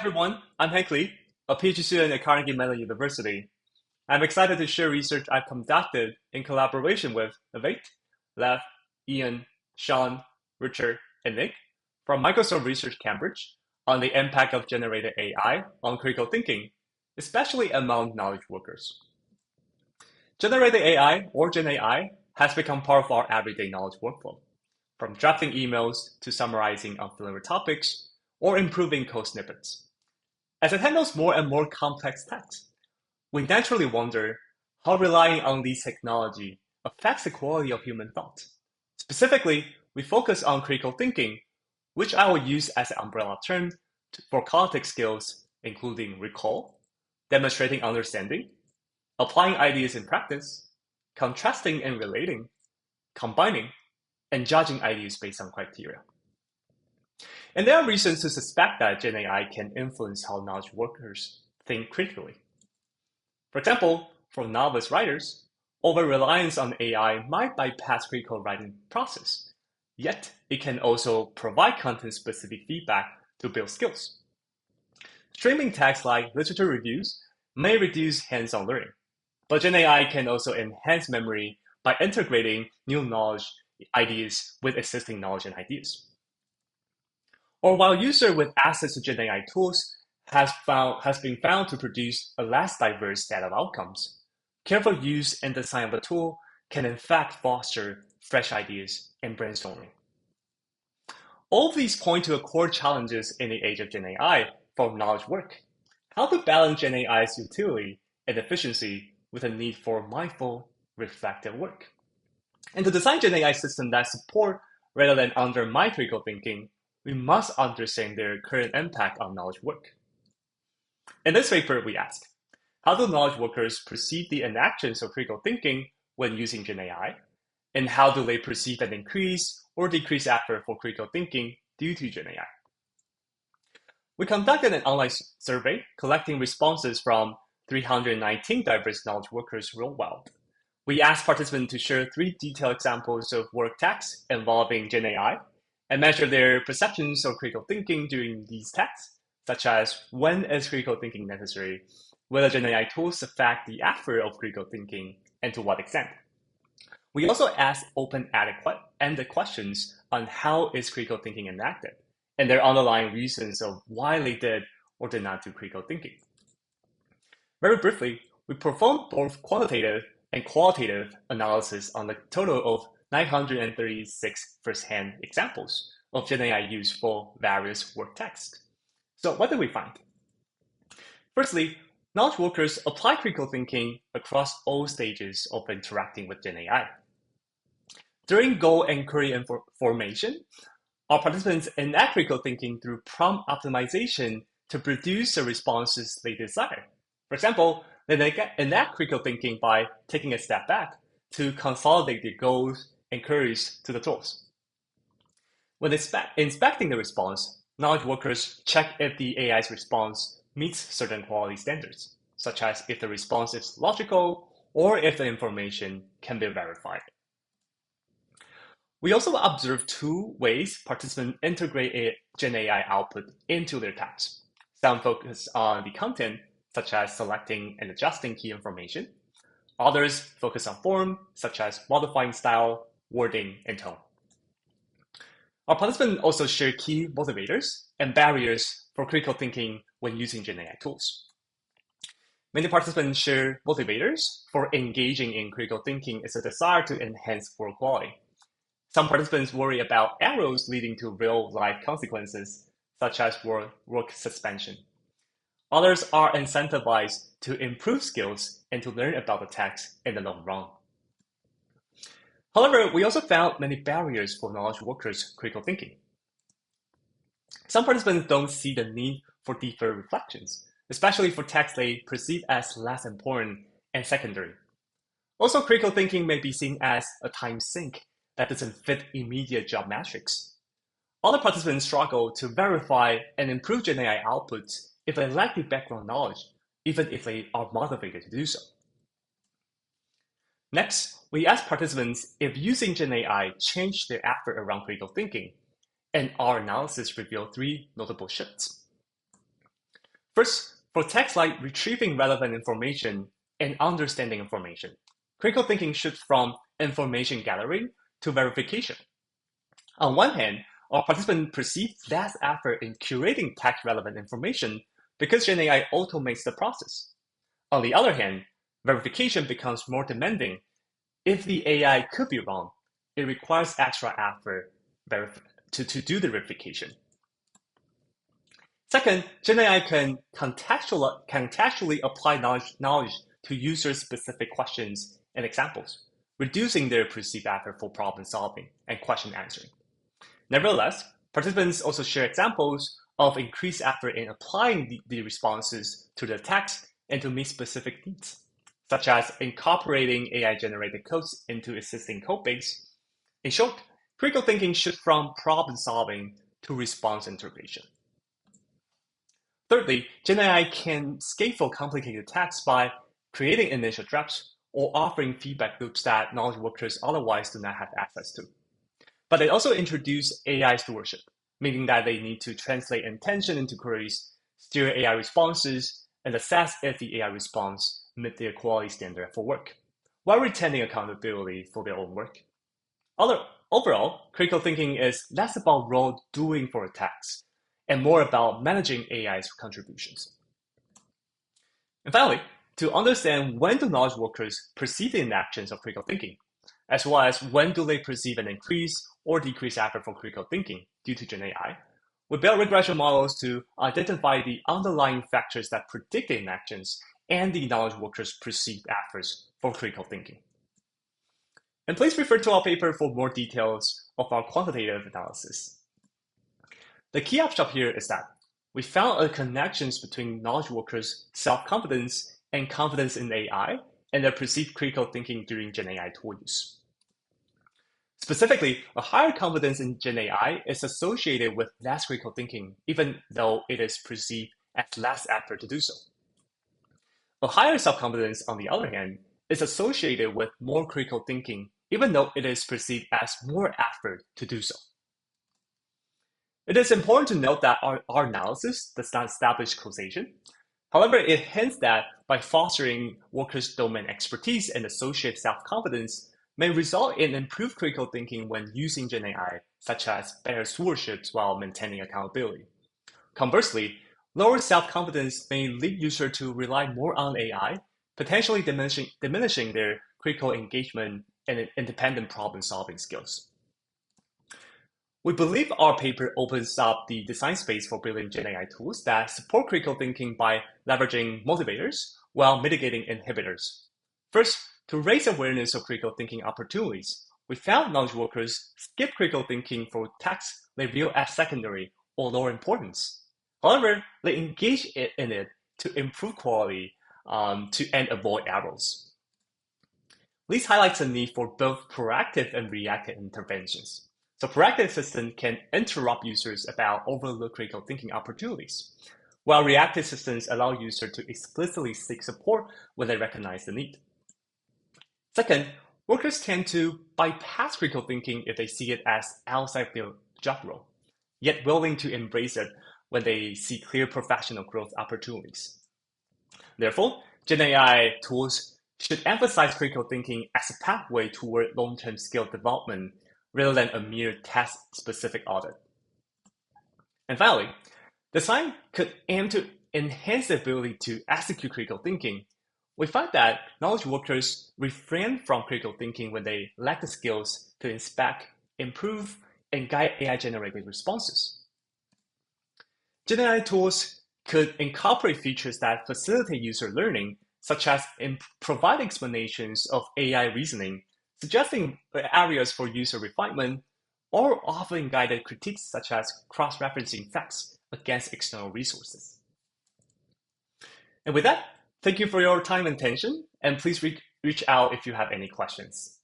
everyone, I'm Hank Lee, a PhD student at Carnegie Mellon University. I'm excited to share research I've conducted in collaboration with Advait, Lev, Ian, Sean, Richard, and Nick from Microsoft Research Cambridge on the impact of generative AI on critical thinking, especially among knowledge workers. Generative AI, or GenAI, has become part of our everyday knowledge workflow, from drafting emails to summarizing unfamiliar topics or improving code snippets. As it handles more and more complex text, we naturally wonder how relying on these technology affects the quality of human thought. Specifically, we focus on critical thinking, which I will use as an umbrella term for cognitive skills, including recall, demonstrating understanding, applying ideas in practice, contrasting and relating, combining, and judging ideas based on criteria. And there are reasons to suspect that GenAI can influence how knowledge workers think critically. For example, for novice writers, over-reliance on AI might bypass critical writing process, yet it can also provide content-specific feedback to build skills. Streaming text like literature reviews may reduce hands-on learning, but GenAI can also enhance memory by integrating new knowledge ideas with existing knowledge and ideas. Or while user with access to GenAI tools has been found to produce a less diverse set of outcomes, careful use and design of the tool can in fact foster fresh ideas and brainstorming. All of these point to core challenges in the age of GenAI for knowledge work: how to balance GenAI's utility and efficiency with a need for mindful, reflective work. And to design GenAI systems that support rather than undermine critical thinking, we must understand their current impact on knowledge work. In this paper, we ask, how do knowledge workers perceive the enactions of critical thinking when using GenAI? And how do they perceive an increase or decrease effort for critical thinking due to GenAI? We conducted an online survey collecting responses from 319 diverse knowledge workers worldwide. We asked participants to share 3 detailed examples of work tasks involving GenAI and measure their perceptions of critical thinking during these tasks, such as when is critical thinking necessary, whether GenAI tools affect the effort of critical thinking, and to what extent. We also asked open-ended questions on how is critical thinking enacted, and their underlying reasons of why they did or did not do critical thinking. Very briefly, we performed both quantitative and qualitative analysis on a total of 936 first-hand examples of GenAI use for various work tasks. So what did we find? Firstly, knowledge workers apply critical thinking across all stages of interacting with GenAI. During goal and query formation, our participants enact critical thinking through prompt optimization to produce the responses they desire. For example, they enact critical thinking by taking a step back to consolidate their goals and queries to the tools. When inspecting the response, knowledge workers check if the AI's response meets certain quality standards, such as if the response is logical or if the information can be verified. We also observed 2 ways participants integrate a GenAI output into their tasks. Some focus on the content, such as selecting and adjusting key information. Others focus on form, such as modifying style, wording, and tone. Our participants also share key motivators and barriers for critical thinking when using GenAI tools. Many participants share motivators for engaging in critical thinking is a desire to enhance work quality. Some participants worry about errors leading to real-life consequences, such as work suspension. Others are incentivized to improve skills and to learn about the text in the long run. However, we also found many barriers for knowledge workers' critical thinking. Some participants don't see the need for deeper reflections, especially for texts they perceive as less important and secondary. Also, critical thinking may be seen as a time sink that doesn't fit immediate job metrics. Other participants struggle to verify and improve GenAI outputs if they lack the background knowledge, even if they are motivated to do so. Next, we asked participants if using GenAI changed their effort around critical thinking, and our analysis revealed 3 notable shifts. First, for tasks like retrieving relevant information and understanding information, critical thinking shifts from information gathering to verification. On one hand, our participants perceive less effort in curating text-relevant information because GenAI automates the process. On the other hand, verification becomes more demanding. If the AI could be wrong, it requires extra effort to do the verification. Second, GenAI can contextually apply knowledge to user-specific questions and examples, reducing their perceived effort for problem solving and question answering. Nevertheless, participants also share examples of increased effort in applying the responses to the text and to meet specific needs, such as incorporating AI-generated codes into existing code base. In short, critical thinking shifts from problem solving to response integration. Thirdly, GenAI can scaffold complicated tasks by creating initial drafts or offering feedback loops that knowledge workers otherwise do not have access to. But it also introduced AI stewardship, meaning that they need to translate intention into queries, steer AI responses, and assess if the AI response met their quality standard for work, while retaining accountability for their own work. Overall, critical thinking is less about role doing for a task and more about managing AI's contributions. And finally, to understand when do knowledge workers perceive the inactions of critical thinking, as well as when do they perceive an increase or decrease effort for critical thinking due to GenAI, we built regression models to identify the underlying factors that predict the inactions and the knowledge workers' perceived efforts for critical thinking. And please refer to our paper for more details of our quantitative analysis. The key upshot here is that we found a connections between knowledge workers' self-confidence and confidence in AI and their perceived critical thinking during GenAI tool use. Specifically, a higher confidence in GenAI is associated with less critical thinking, even though it is perceived as less effort to do so. A higher self-confidence, on the other hand, is associated with more critical thinking, even though it is perceived as more effort to do so. It is important to note that our analysis does not establish causation. However, it hints that by fostering workers' domain expertise and associated self-confidence may result in improved critical thinking when using GenAI, such as better stewardship while maintaining accountability. Conversely, lower self-confidence may lead users to rely more on AI, potentially diminishing their critical engagement and independent problem-solving skills. We believe our paper opens up the design space for building GenAI tools that support critical thinking by leveraging motivators while mitigating inhibitors. First, to raise awareness of critical thinking opportunities, we found knowledge workers skip critical thinking for tasks they view as secondary or lower importance. However, they engage in it to improve quality and avoid errors. This highlights the need for both proactive and reactive interventions. So proactive systems can interrupt users about overlooked critical thinking opportunities, while reactive systems allow users to explicitly seek support when they recognize the need. Second, workers tend to bypass critical thinking if they see it as outside their job role, yet willing to embrace it when they see clear professional growth opportunities. Therefore, GenAI tools should emphasize critical thinking as a pathway toward long-term skill development rather than a mere task-specific audit. And finally, design could aim to enhance the ability to execute critical thinking. We find that knowledge workers refrain from critical thinking when they lack the skills to inspect, improve, and guide AI-generated responses. GenAI tools could incorporate features that facilitate user learning, such as provide explanations of AI reasoning, suggesting areas for user refinement, or offering guided critiques such as cross-referencing facts against external resources. And with that, thank you for your time and attention, and please reach out if you have any questions.